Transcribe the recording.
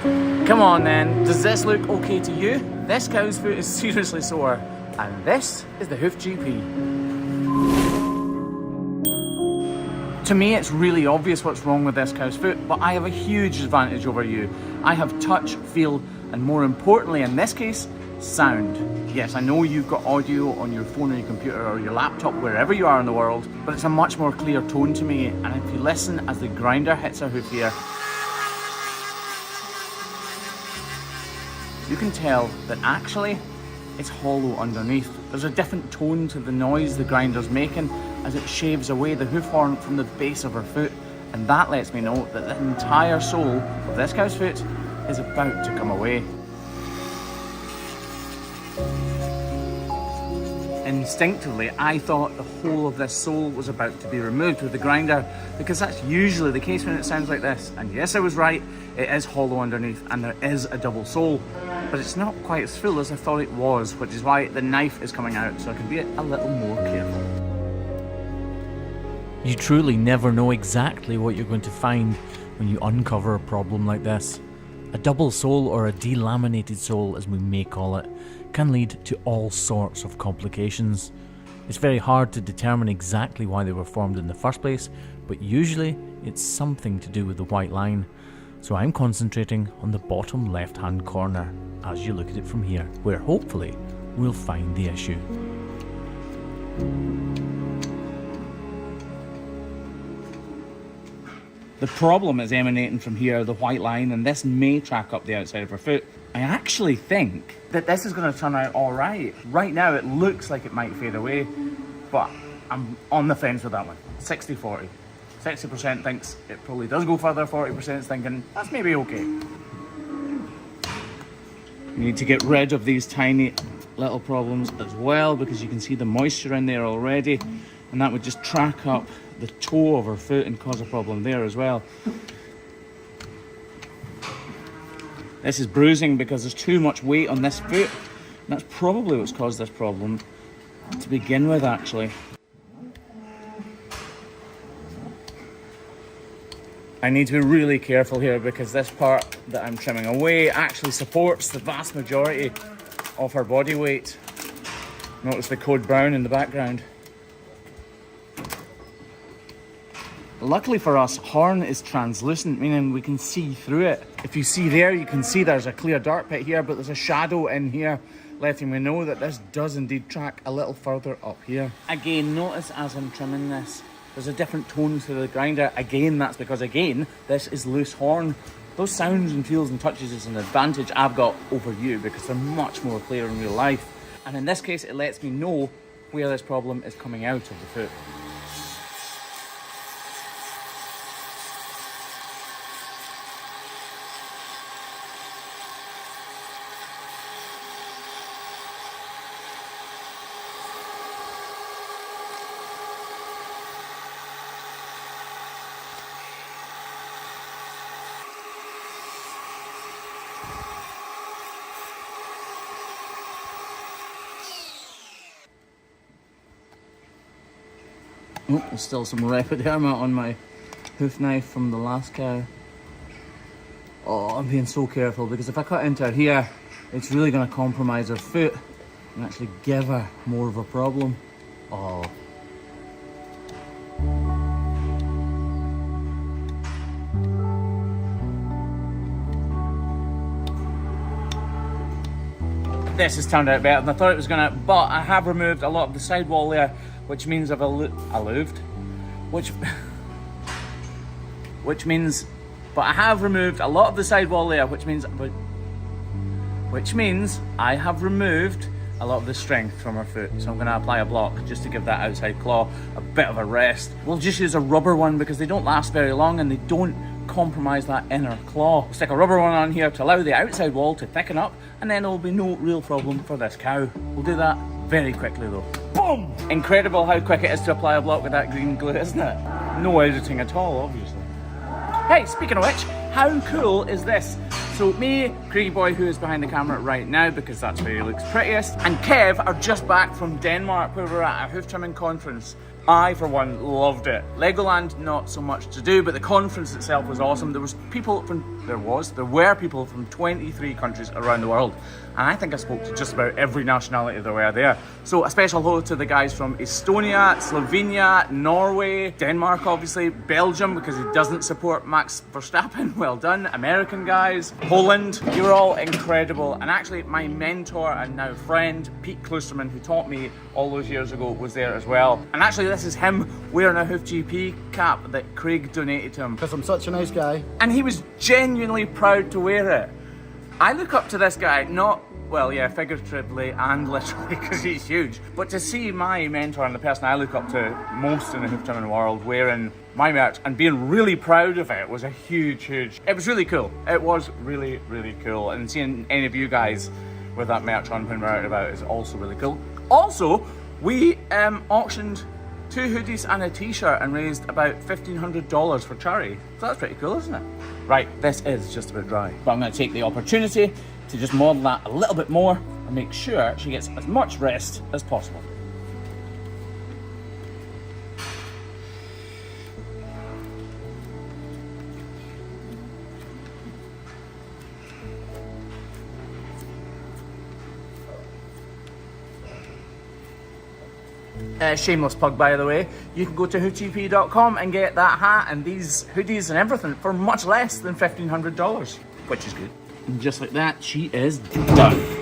Come on then, does this look okay to you? This cow's foot is seriously sore, and this is the Hoof GP. To me, it's really obvious what's wrong with this cow's foot, but I have a huge advantage over you. I have touch, feel, and more importantly in this case, sound. Yes, I know you've got audio on your phone or your computer or your laptop, wherever you are in the world, but it's a much more clear tone to me, and if you listen as the grinder hits a hoof here, you can tell that actually it's hollow underneath. There's a different tone to the noise the grinder's making as it shaves away the hoof horn from the base of her foot, and that lets me know that the entire sole of this cow's foot is about to come away. Instinctively, I thought the whole of this sole was about to be removed with the grinder, because that's usually the case when it sounds like this. And yes, I was right, it is hollow underneath and there is a double sole, but it's not quite as full as I thought it was, which is why the knife is coming out, so I can be a little more careful. You truly never know exactly what you're going to find when you uncover a problem like this. A double sole, or a delaminated sole as we may call it, can lead to all sorts of complications. It's very hard to determine exactly why they were formed in the first place, but usually it's something to do with the white line. So I'm concentrating on the bottom left hand corner as you look at it from here, where hopefully we'll find the issue. The problem is emanating from here, the white line, and this may track up the outside of her foot. I actually think that this is going to turn out all right. Right now it looks like it might fade away, but I'm on the fence with that one. 60-40. 60% thinks it probably does go further, 40% is thinking that's maybe okay. You need to get rid of these tiny little problems as well, because you can see the moisture in there already, and that would just track up the toe of her foot and cause a problem there as well. This is bruising because there's too much weight on this foot, and that's probably what's caused this problem to begin with, actually. I need to be really careful here because this part that I'm trimming away actually supports the vast majority of her body weight. Notice the code brown in the background. Luckily for us, horn is translucent, meaning we can see through it. If you see there, you can see there's a clear dark pit here, but there's a shadow in here, letting me know that this does indeed track a little further up here. Again, notice as I'm trimming this, there's a different tone to the grinder. Again, that's because, again, this is loose horn. Those sounds and feels and touches is an advantage I've got over you because they're much more clear in real life. And in this case, it lets me know where this problem is coming out of the foot. Oh, there's still some epiderma on my hoof knife from the last cow. Oh, I'm being so careful because if I cut into her here, it's really going to compromise her foot and actually give her more of a problem. Oh. This has turned out better than I thought it was going to, but I have removed a lot of the sidewall there, which means I've but I have removed a lot of the sidewall there, which means I have removed a lot of the strength from her foot. So I'm going to apply a block just to give that outside claw a bit of a rest. We'll just use a rubber one because they don't last very long and they don't compromise that inner claw. We'll stick a rubber one on here to allow the outside wall to thicken up, and then there'll be no real problem for this cow. We'll do that very quickly though. Boom! Incredible how quick it is to apply a block with that green glue, isn't it? No editing at all, obviously. Hey, speaking of which, how cool is this? So me, Craigie Boy, who is behind the camera right now because that's where he looks prettiest, and Kev are just back from Denmark where we're at a hoof trimming conference. I, for one, loved it. Legoland, not so much to do, but the conference itself was awesome. There was people from there were people from 23 countries around the world. And I think I spoke to just about every nationality there were there. So a special hello to the guys from Estonia, Slovenia, Norway, Denmark obviously, Belgium because he doesn't support Max Verstappen, well done. American guys, Poland, you were all incredible. And actually my mentor and now friend, Pete Kloosterman, who taught me all those years ago, was there as well. And actually this is him wearing a Hoof GP cap that Craig donated to him. Because I'm such a nice guy. And he was genuinely proud to wear it. I look up to this guy, not, well, yeah, figuratively and literally, because he's huge. But to see my mentor and the person I look up to most in the hoof gym world wearing my merch and being really proud of it was a huge, it was really cool. It was really, really cool. And seeing any of you guys with that merch on when we're out and about is also really cool. Also, we auctioned 2 hoodies and a t-shirt and raised about $1,500 for charity. So that's pretty cool, isn't it? Right, this is just about dry. But I'm going to take the opportunity to just model that a little bit more and make sure she gets as much rest as possible. Shameless plug, by the way, you can go to hoofgp.com and get that hat and these hoodies and everything for much less than $1,500, which is good. And just like that, she is done.